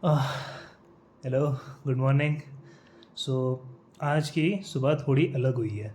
Hello, good morning. सो आज की सुबह थोड़ी अलग हुई है।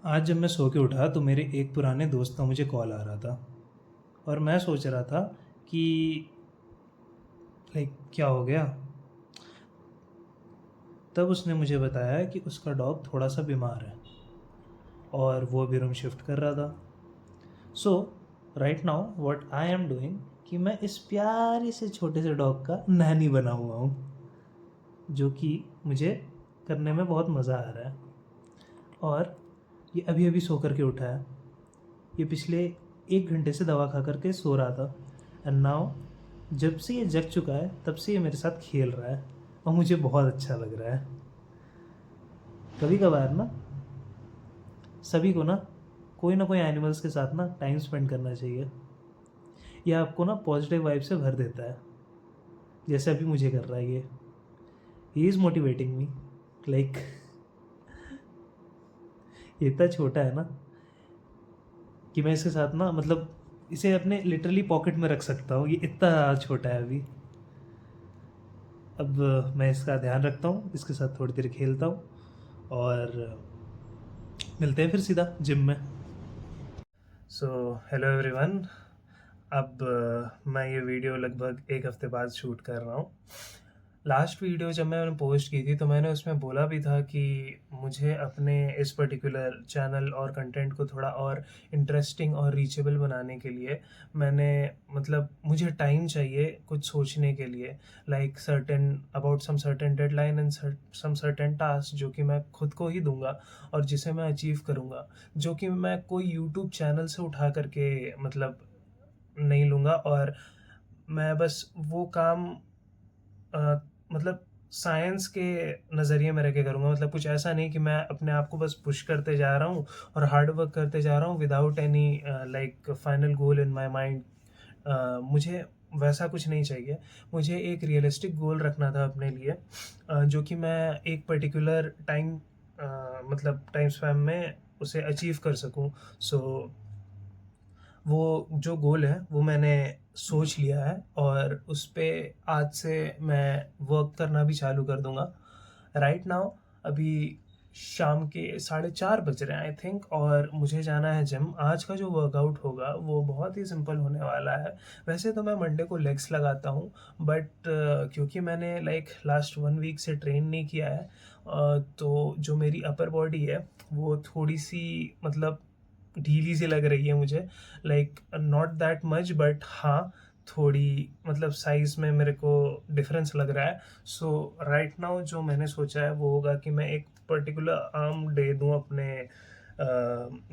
आज जब मैं सो के उठा तो मेरे एक पुराने दोस्त का मुझे कॉल आ रहा था और मैं सोच रहा था कि क्या हो गया। तब उसने मुझे बताया कि उसका डॉग थोड़ा सा बीमार है और वो अभी रूम शिफ्ट कर रहा था। So right now what I am doing कि मैं इस प्यारे से छोटे से डॉग का नैनी बना हुआ हूँ, जो कि मुझे करने में बहुत मज़ा आ रहा है। और ये अभी अभी सो करके उठा है। ये पिछले 1 घंटे से दवा खा करके सो रहा था एंड नाउ जब से ये जग चुका है तब से ये मेरे साथ खेल रहा है और मुझे बहुत अच्छा लग रहा है। कभी कभार ना सभी को ना कोई एनिमल्स के साथ ना टाइम स्पेंड करना चाहिए। ये आपको ना पॉजिटिव वाइब से भर देता है, जैसे अभी मुझे कर रहा है ये। He is motivating me. Like ये इतना छोटा है ना कि मैं इसके साथ ना इसे अपने लिटरली पॉकेट में रख सकता हूँ। ये इतना छोटा है अभी। अब मैं इसका ध्यान रखता हूँ, इसके साथ थोड़ी देर खेलता हूँ और मिलते हैं फिर सीधा जिम में। So hello everyone. अब मैं ये वीडियो लगभग 1 हफ्ते बाद शूट कर रहा हूँ। लास्ट वीडियो जब मैंने पोस्ट की थी तो मैंने उसमें बोला भी था कि मुझे अपने इस पर्टिकुलर चैनल और कंटेंट को थोड़ा और इंटरेस्टिंग और रीचेबल बनाने के लिए मैंने मुझे टाइम चाहिए कुछ सोचने के लिए, like certain about some certain deadline and some certain task जो कि मैं खुद को ही दूंगा और जिसे मैं अचीव करूंगा, जो कि मैं कोई यूट्यूब चैनल से उठा करके नहीं लूँगा। और मैं बस वो काम अ, मतलब साइंस के नज़रिए में रह के करूँगा। कुछ ऐसा नहीं कि मैं अपने आप को बस पुश करते जा रहा हूँ और हार्ड वर्क करते जा रहा हूँ without any final goal in my mind. मुझे वैसा कुछ नहीं चाहिए। मुझे एक रियलिस्टिक गोल रखना था अपने लिए, जो कि मैं एक पर्टिकुलर टाइम स्पैन में उसे अचीव कर सकूँ। सो वो जो गोल है वो मैंने सोच लिया है और उस पे आज से मैं वर्क करना भी चालू कर दूंगा। राइट नाउ अभी शाम के 4:30 बज रहे हैं आई थिंक, और मुझे जाना है जिम। आज का जो वर्कआउट होगा वो बहुत ही सिंपल होने वाला है। वैसे तो मैं मंडे को लेग्स लगाता हूँ, बट क्योंकि मैंने लास्ट 1 वीक से ट्रेन नहीं किया है, तो जो मेरी अपर बॉडी है वो थोड़ी सी ढीली सी लग रही है मुझे। नॉट दैट मच बट हाँ, थोड़ी साइज़ में मेरे को डिफरेंस लग रहा है। सो राइट नाउ जो मैंने सोचा है वो होगा कि मैं एक पर्टिकुलर आर्म डे दूँ अपने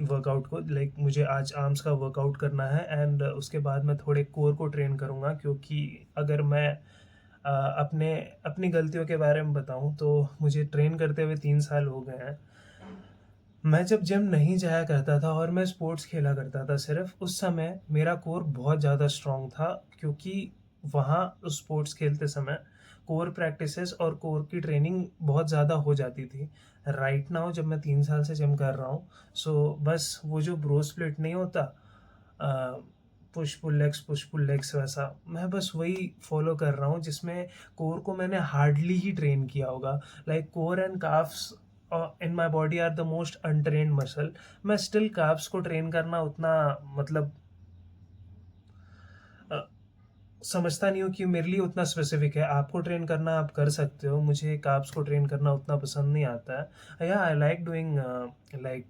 वर्कआउट को। मुझे आज आर्म्स का वर्कआउट करना है एंड उसके बाद मैं थोड़े कोर को ट्रेन करूँगा, क्योंकि अगर मैं अपने अपनी गलतियों के बारे में बताऊँ तो मुझे ट्रेन करते हुए 3 साल हो गए हैं। मैं जब जिम नहीं जाया करता था और मैं स्पोर्ट्स खेला करता था सिर्फ, उस समय मेरा कोर बहुत ज़्यादा स्ट्रॉन्ग था, क्योंकि वहाँ उस स्पोर्ट्स खेलते समय कोर प्रैक्टिसेस और कोर की ट्रेनिंग बहुत ज़्यादा हो जाती थी। राइट नाउ जब मैं 3 साल से जिम कर रहा हूँ, सो बस वो जो ब्रो स्प्लिट नहीं होता, पुश पुल लेग्स, वैसा मैं बस वही फॉलो कर रहा हूँ, जिसमें कोर को मैंने हार्डली ही ट्रेन किया होगा। Core and calves in my body are the most untrained muscle. मैं स्टिल काफ्स को ट्रेन करना उतना अ, समझता नहीं हूँ कि मेरे लिए उतना स्पेसिफिक है। आपको ट्रेन करना आप कर सकते हो, मुझे काफ्स को ट्रेन करना उतना पसंद नहीं आता है। या I like doing like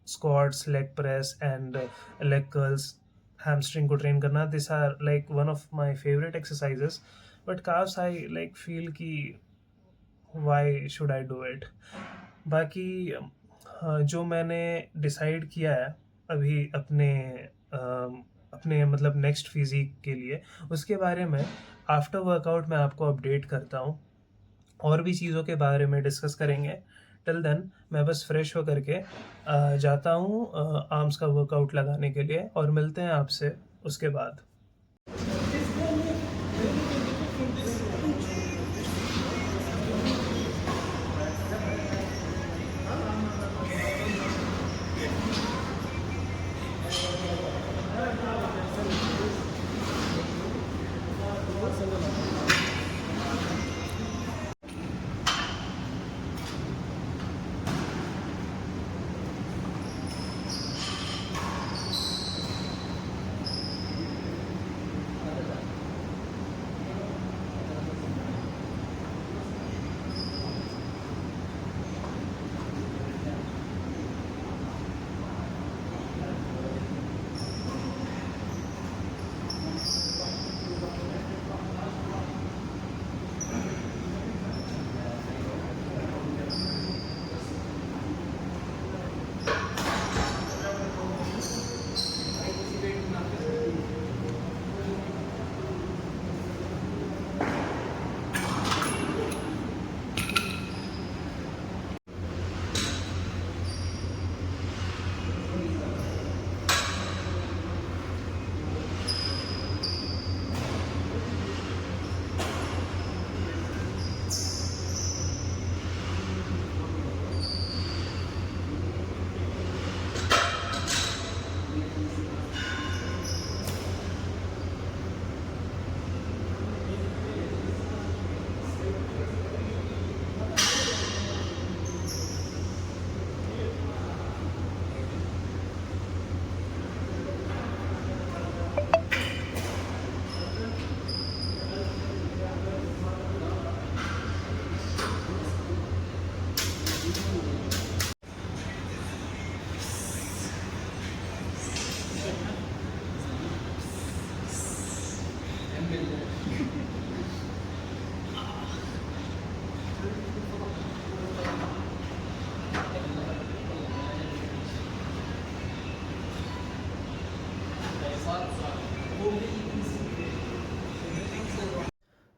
squats, leg press and leg curls. Hamstring को ट्रेन करना, this are one of my favourite exercises. But calves I feel कि why should I do it. बाकी जो मैंने डिसाइड किया है अभी अपने अपने नेक्स्ट फिजिक के लिए, उसके बारे में आफ्टर वर्कआउट मैं आपको अपडेट करता हूँ। और भी चीज़ों के बारे में डिस्कस करेंगे। टिल देन मैं बस फ्रेश होकर के जाता हूँ आर्म्स का वर्कआउट लगाने के लिए, और मिलते हैं आपसे उसके बाद।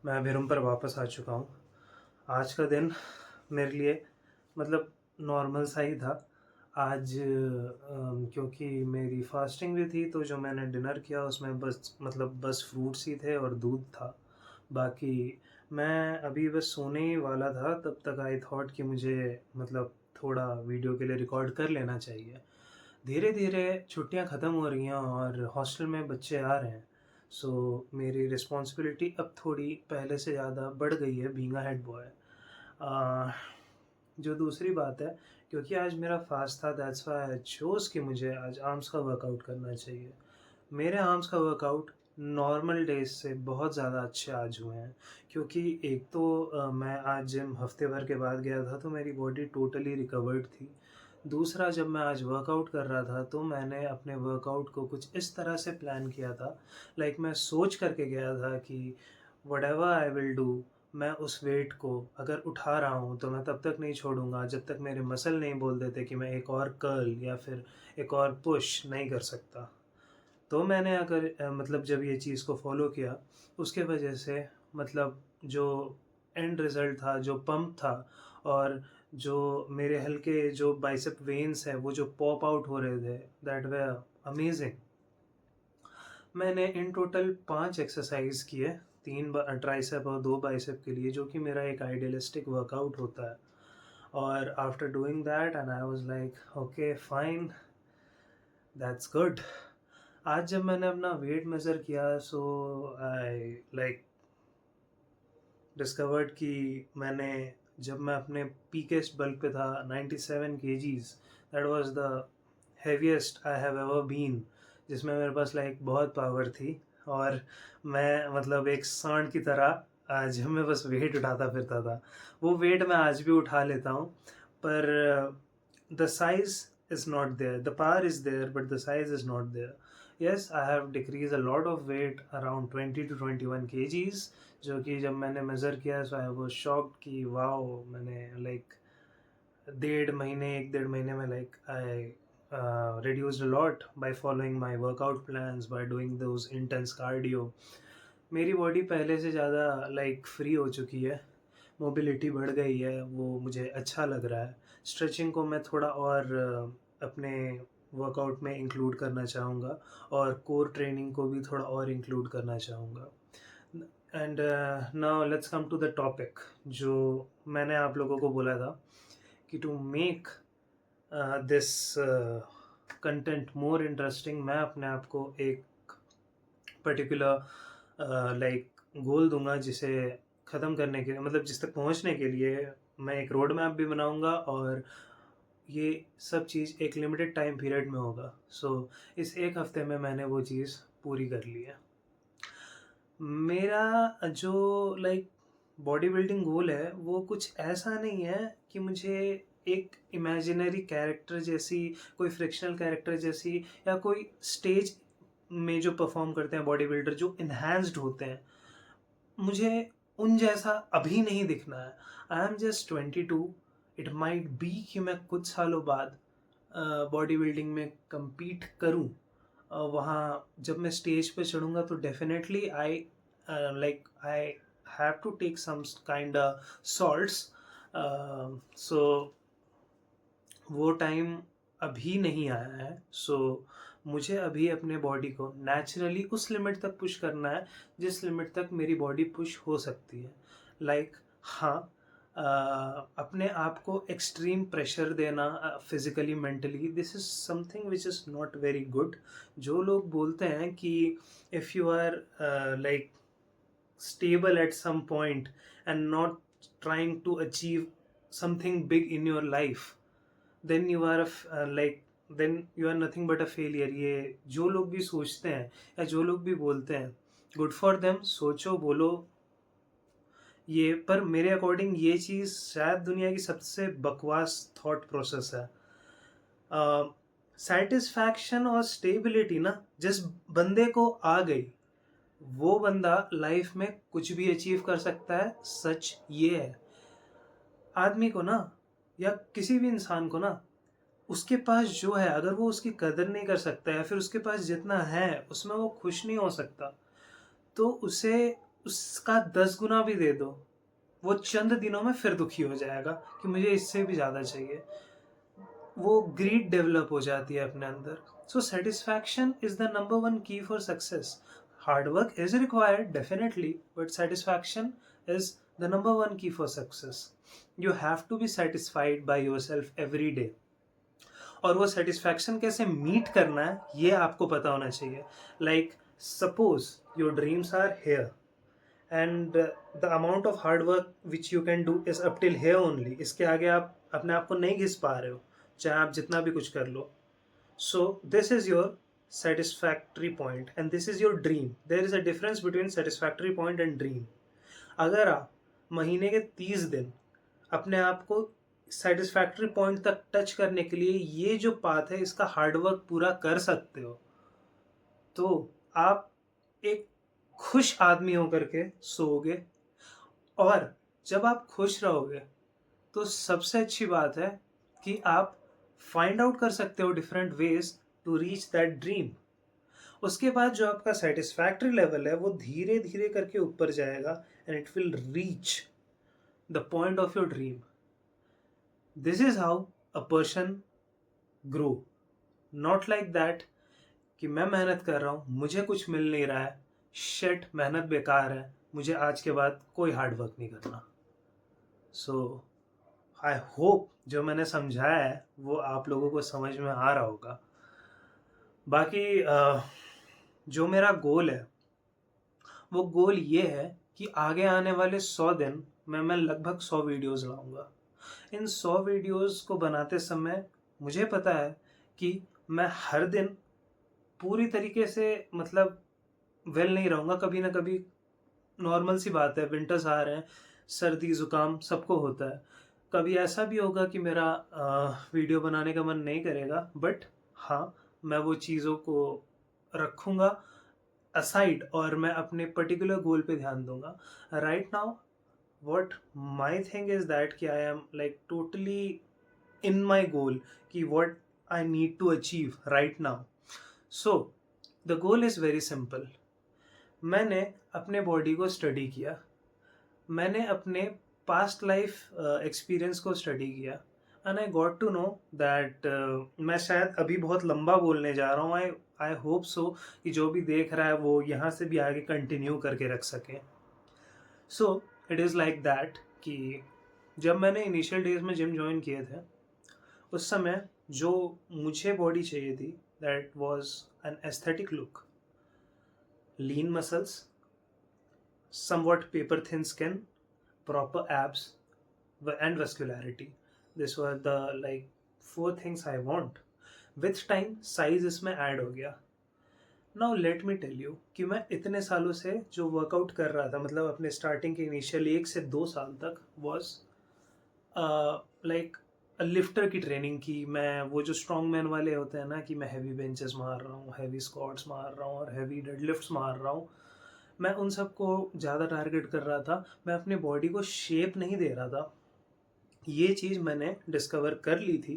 मैं अभी रूम पर वापस आ चुका हूँ। आज का दिन मेरे लिए मतलब नॉर्मल सा ही था। आज क्योंकि मेरी फास्टिंग भी थी, तो जो मैंने डिनर किया उसमें बस फ्रूट्स ही थे और दूध था। बाकी मैं अभी बस सोने ही वाला था, तब तक आई थॉट कि मुझे मतलब थोड़ा वीडियो के लिए रिकॉर्ड कर लेना चाहिए। धीरे धीरे छुट्टियां ख़त्म हो रही हैं और हॉस्टल में बच्चे आ रहे हैं। सो मेरी रिस्पॉन्सिबिलिटी अब थोड़ी पहले से ज़्यादा बढ़ गई है बीइंग अ हेड बॉय। जो दूसरी बात है, क्योंकि आज मेरा फास्ट था, दैट्स व्हाई आई चोज़ कि मुझे आज आर्म्स का वर्कआउट करना चाहिए। मेरे आर्म्स का वर्कआउट नॉर्मल डेज से बहुत ज़्यादा अच्छे आज हुए हैं, क्योंकि एक तो मैं आज जिम हफ्ते भर के बाद गया था, तो मेरी बॉडी टोटली रिकवर्ड थी। दूसरा, जब मैं आज वर्कआउट कर रहा था, तो मैंने अपने वर्कआउट को कुछ इस तरह से प्लान किया था, लाइक मैं सोच करके गया था कि व्हाटएवर आई विल डू, मैं उस वेट को अगर उठा रहा हूँ तो मैं तब तक नहीं छोड़ूंगा जब तक मेरे मसल नहीं बोल देते कि मैं एक और कर्ल या फिर एक और पुश नहीं कर सकता। तो मैंने अगर मतलब जब ये चीज़ को फॉलो किया, उसके वजह से मतलब जो एंड रिज़ल्ट था, जो पंप था, और जो मेरे हल्के जो बाइसेप वेन्स हैं वो जो पॉप आउट हो रहे थे, दैट वर अमेजिंग। मैंने इन टोटल 5 एक्सरसाइज किए, 3 ट्राइसेप और 2 बाइसेप के लिए, जो कि मेरा एक आइडियलिस्टिक वर्कआउट होता है। और after doing that and I was like okay fine, that's good. आज जब मैंने अपना वेट मेज़र किया, सो आई लाइक डिस्कवर्ड कि मैंने जब मैं अपने पीकेस्ट बल्क पे था 97 KGs, that was the heaviest I have ever been, जिसमें मेरे पास लाइक बहुत पावर थी। और मैं मतलब एक सांड की तरह आज मैं बस वेट उठाता फिरता था। वो वेट मैं आज भी उठा लेता हूँ, पर the size is not there, the power is there but the size is not there. Yes, I have decreased a lot of weight, around 20 to 21 kgs, जो कि जब मैंने मेज़र किया, सो आई वाज शॉक्ड कि वाओ, मैंने like 1.5 महीने में like I reduced a lot by following my workout plans, by doing those intense cardio. मेरी बॉडी पहले से ज़्यादा लाइक फ्री हो चुकी है, मोबिलिटी बढ़ गई है, वो मुझे अच्छा लग रहा है। स्ट्रेचिंग को मैं थोड़ा और अपने वर्कआउट में इंक्लूड करना चाहूँगा, और कोर ट्रेनिंग को भी थोड़ा और इंक्लूड करना चाहूँगा। And now let's come to the topic, जो मैंने आप लोगों को बोला था कि to make this content more interesting, मैं अपने आप को एक पर्टिकुलर लाइक गोल दूंगा, जिसे ख़त्म करने के लिए, मतलब जिस तक पहुंचने के लिए मैं एक रोड मैप भी बनाऊंगा, और ये सब चीज़ एक लिमिटेड टाइम पीरियड में होगा। सो इस एक हफ्ते में मैंने वो चीज़ पूरी कर ली है। मेरा जो लाइक बॉडी बिल्डिंग गोल है, वो कुछ ऐसा नहीं है कि मुझे एक इमेजिनरी कैरेक्टर जैसी, कोई फ्रिक्शनल कैरेक्टर जैसी, या कोई स्टेज में जो परफॉर्म करते हैं बॉडी बिल्डर जो इन्हांस्ड होते हैं, मुझे उन जैसा अभी नहीं दिखना है। I am just 22। It might be कि मैं कुछ सालों बाद बॉडी बिल्डिंग में compete करूं। वहाँ जब मैं स्टेज पे चढ़ूँगा, तो definitely I like I have to take some kind salts. So वो टाइम अभी नहीं आया है। सो मुझे अभी अपने बॉडी को नेचुरली उस लिमिट तक पुश करना है जिस लिमिट तक मेरी बॉडी पुश हो सकती है। लाइक हाँ, अपने आप को एक्सट्रीम प्रेशर देना physically mentally, this is something which is not very good. जो लोग बोलते हैं कि if you are like stable at some point and not trying to achieve something big in your life, then you are like then you are nothing but a failure। ये जो लोग भी सोचते हैं या जो लोग भी बोलते हैं, गुड फॉर देम, सोचो बोलो ये, पर मेरे अकॉर्डिंग ये चीज़ शायद दुनिया की सबसे बकवास थॉट प्रोसेस है। सेटिस्फैक्शन और स्टेबिलिटी ना जिस बंदे को आ गई, वो बंदा लाइफ में कुछ भी अचीव कर सकता है। सच ये है, आदमी को ना, या किसी भी इंसान को ना, उसके पास जो है अगर वो उसकी कदर नहीं कर सकता या फिर उसके पास जितना है उसमें वो खुश नहीं हो सकता, तो उसे उसका 10 गुना भी दे दो, वो चंद दिनों में फिर दुखी हो जाएगा कि मुझे इससे भी ज़्यादा चाहिए। वो ग्रीड डेवलप हो जाती है अपने अंदर। So satisfaction is the number one key for success. Hard work is required definitely, but satisfaction is the number one key for success. You have to be satisfied by yourself every day. और वो satisfaction कैसे meet करना है ये आपको पता होना चाहिए। Like suppose your dreams are here and the amount of hard work which you can do is up till here only. इसके आगे आप अपने आप को नहीं घिस पा रहे हो, चाहे आप जितना भी कुछ कर लो। So this is your satisfactory point and this is your dream. There is a difference between satisfactory point and dream. अगर आप महीने के 30 दिन अपने आप को सेटिस्फैक्टरी पॉइंट तक टच करने के लिए ये जो पाथ है इसका हार्डवर्क पूरा कर सकते हो, तो आप एक खुश आदमी होकर के सोओगे। और जब आप खुश रहोगे तो सबसे अच्छी बात है कि आप फाइंड आउट कर सकते हो different ways to reach that dream. उसके बाद जो आपका सेटिस्फैक्टरी लेवल है वो धीरे धीरे करके ऊपर जाएगा and it will reach the point of your dream. This is how a person grow, not like that कि मैं मेहनत कर रहा हूँ मुझे कुछ मिल नहीं रहा है, शिट मेहनत बेकार है, मुझे आज के बाद कोई हार्ड वर्क नहीं करना। सो आई होप जो मैंने समझाया है वो आप लोगों को समझ में आ रहा होगा। बाकी जो मेरा गोल है वो गोल ये है कि आगे आने वाले 100 दिन में मैं लगभग 100 वीडियोस लाऊंगा। इन 100 वीडियोस को बनाते समय मुझे पता है कि मैं हर दिन पूरी तरीके से मतलब वेल नहीं रहूँगा, कभी ना कभी नॉर्मल सी बात है, विंटर्स आ रहे हैं, सर्दी ज़ुकाम सबको होता है। कभी ऐसा भी होगा कि मेरा वीडियो बनाने का मन नहीं करेगा, बट हाँ मैं वो चीज़ों को रखूँगा असाइड और मैं अपने पर्टिकुलर गोल पे ध्यान दूंगा। Right now what my thing is that कि I am like totally in my goal कि what I need to achieve right now. So the goal is very simple. मैंने अपने बॉडी को स्टडी किया, मैंने अपने पास्ट लाइफ एक्सपीरियंस को study किया and I got to know that मैं शायद अभी बहुत लंबा बोलने जा रहा हूँ। आई होप सो कि जो भी देख रहा है वो यहाँ से भी आगे कंटिन्यू करके रख सके। So it is like that कि जब मैंने इनिशियल डेज में जिम ज्वाइन किए थे उस समय जो मुझे बॉडी चाहिए थी that was an aesthetic look, lean muscles, somewhat paper thin skin, proper abs, and vascularity. This were the like 4 things I want. With time size इसमें ऐड हो गया। Now let me tell you कि मैं इतने सालों से जो workout कर रहा था, मतलब अपने स्टार्टिंग के इनिशियल 1 से 2 साल तक वॉज लाइक लिफ्टर की ट्रेनिंग की। मैं वो जो स्ट्रॉन्ग मैन वाले होते हैं ना कि मैं हैवी बेंचेस मार रहा हूँ, हैवी स्क्वाट्स मार रहा हूँ और हैवी डेडलिफ्ट्स मार रहा हूँ, मैं उन सबको ज़्यादा टारगेट कर रहा था। मैं अपने बॉडी को शेप नहीं दे रहा था। ये चीज़ मैंने डिस्कवर कर ली थी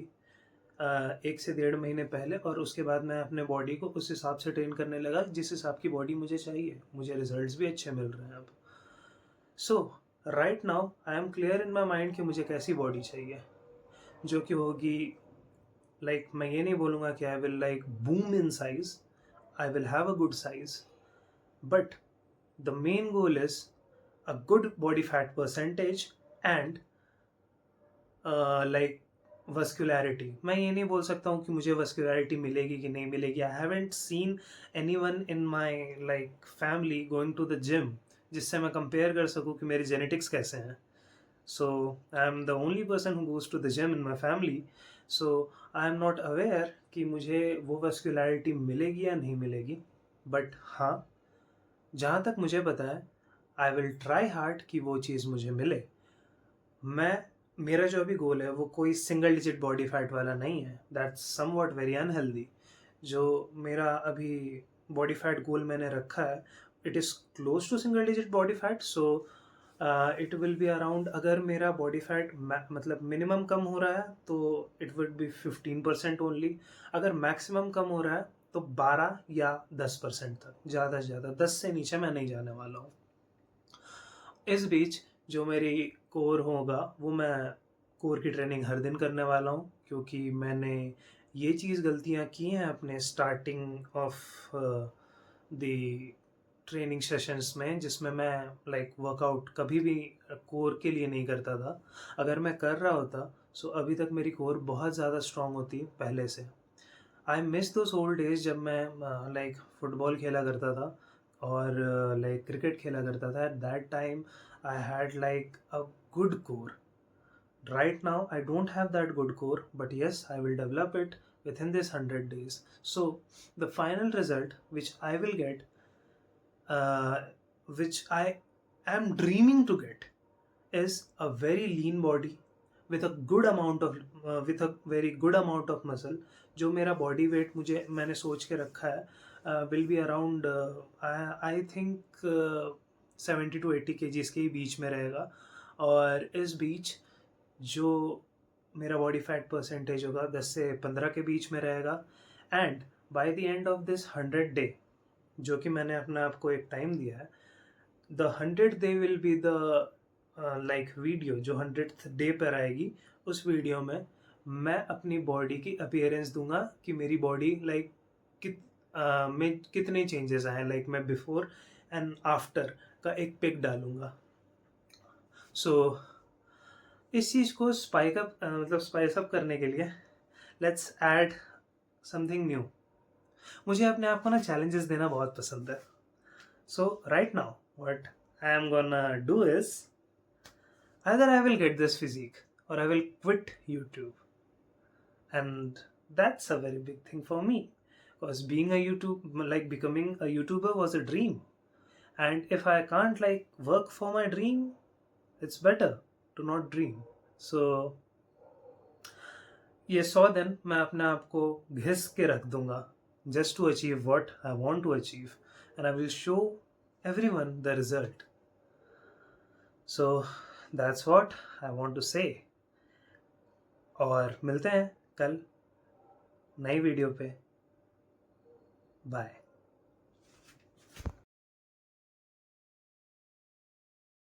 1 से 1.5 महीने पहले, और उसके बाद मैं अपने बॉडी को उस हिसाब से ट्रेन करने लगा जिस हिसाब की बॉडी मुझे चाहिए। मुझे रिजल्ट्स भी अच्छे मिल रहे हैं अब। So right now I am clear in my mind कि मुझे कैसी बॉडी चाहिए जो कि होगी लाइक मैं ये नहीं बोलूँगा कि I will like boom in size, I will have a good size, but the main goal is a good body fat percentage and like vascularity. मैं ये नहीं बोल सकता हूँ कि मुझे vascularity मिलेगी कि नहीं मिलेगी। I haven't seen anyone in my like family going to the gym जिससे मैं compare कर सकूँ कि मेरी genetics कैसे हैं। So I am the only person who goes to the gym in my family. So I am not aware कि मुझे वो vascularity मिलेगी या नहीं मिलेगी, but हाँ जहाँ तक मुझे पता है आई विल ट्राई हार्ड कि वो चीज़ मुझे मिले। मेरा जो अभी गोल है वो कोई सिंगल डिजिट बॉडी फैट वाला नहीं है, दैट्स समवॉट वेरी अनहेल्दी। जो मेरा अभी बॉडी फैट गोल मैंने रखा है it is close to single digit body fat, so it will be around, अगर मेरा बॉडी फैट मतलब मिनिमम कम हो रहा है तो इट वुड बी 15% ओनली, अगर मैक्सिमम कम हो रहा है तो 12 या 10% तक, ज़्यादा से ज़्यादा 10 से नीचे मैं नहीं जाने वाला हूँ। इस बीच जो मेरी कोर होगा वो मैं कोर की ट्रेनिंग हर दिन करने वाला हूँ, क्योंकि मैंने ये चीज़ गलतियाँ की हैं अपने starting of the training sessions में, जिसमें मैं लाइक वर्कआउट कभी भी कोर के लिए नहीं करता था। अगर मैं कर रहा होता सो अभी तक मेरी कोर बहुत ज़्यादा स्ट्रांग होती पहले से। I miss those old days जब मैं लाइक फुटबॉल खेला करता था और लाइक क्रिकेट खेला करता था। At that time I had like a good core. Right now, I don't have that good core, but yes, I will develop it within this 100 days. So, the final result which I will get, uh, which I am dreaming to get, is a very lean body with a good amount of with a very good amount of muscle. जो मेरा body weight मुझे मैंने सोच के रखा है will be around I think 70 to 80 kgs के ही बीच में रहेगा, और इस बीच जो मेरा बॉडी फैट परसेंटेज होगा 10 से 15 के बीच में रहेगा। And by the end of this 100 day, जो कि मैंने अपने आप को एक टाइम दिया है, the 100 day will be the like video जो 100th डे पर आएगी। उस वीडियो में मैं अपनी बॉडी की अपीयरेंस दूंगा कि मेरी बॉडी लाइक में कितने चेंजेस आए, लाइक मैं बिफोर एंड आफ्टर का एक पिक डालूंगा। सो इस चीज़ को स्पाइक अप मतलब स्पाइस अप करने के लिए लेट्स ऐड समथिंग न्यू। मुझे अपने आप को ना चैलेंजेस देना बहुत पसंद है। So right now what I am gonna do is either I will get this physique or I will quit YouTube, and that's a very big thing for me, because being a YouTube like becoming a YouTuber was a dream, and if I can't like work for my dream, it's better to not dream. So ये 100 दिन मैं अपने आप को घिस के रख दूंगा just to achieve what I want to achieve, and I will show everyone the result. So that's what I want to say, और मिलते हैं कल नई वीडियो पे। बाय।